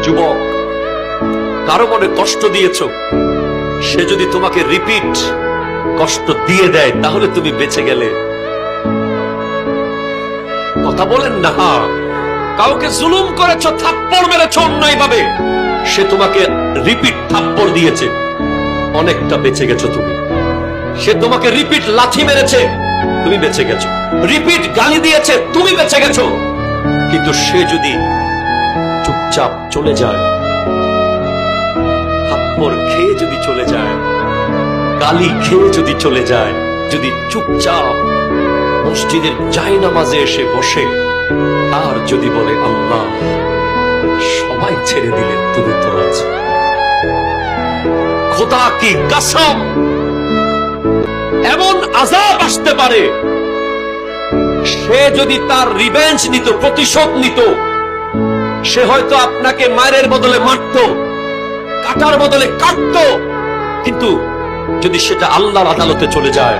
যুবক, কারো মনে কষ্ট দিয়েছ, সে যদি তোমাকে রিপিট কষ্ট দিয়ে দেয় তাহলে তুমি বেঁচে গেলে। কথা বলেন না। কাউকে জুলুম করেছ, থাপ্পড় মেরেছ অন্যায় ভাবে, সে তোমাকে রিপিট থাপ্পড় দিয়েছে, অনেকটা বেঁচে গেছো তুমি। সে তোমাকে রিপিট লাথি মেরেছে, তুমি বেঁচে গেছো। রিপিট গালি দিয়েছে, তুমি বেঁচে গেছো। কিন্তু সে যদি চুপচাপ চলে যায়, থাপ্পড় খেয়ে যদি চলে যায়, গালি খেয়ে যদি চলে যায়, যদি চুপচাপ মসজিদের জায়নামাজে এসে বসে আর যদি বলে আল্লাহ সবাই ছেড়ে দিলেন, তুমি তো আছো, খোদা কি কসম, এমন আযাব আসতে পারে, সে যদি তার রিভেঞ্জ নিত, প্রতিশোধ নিত, সে হয়তো আপনাকে মায়ের বদলে মারত, কাটার বদলে কাটত। কিন্তু যদি সেটা আল্লাহর আদালতে চলে যায়,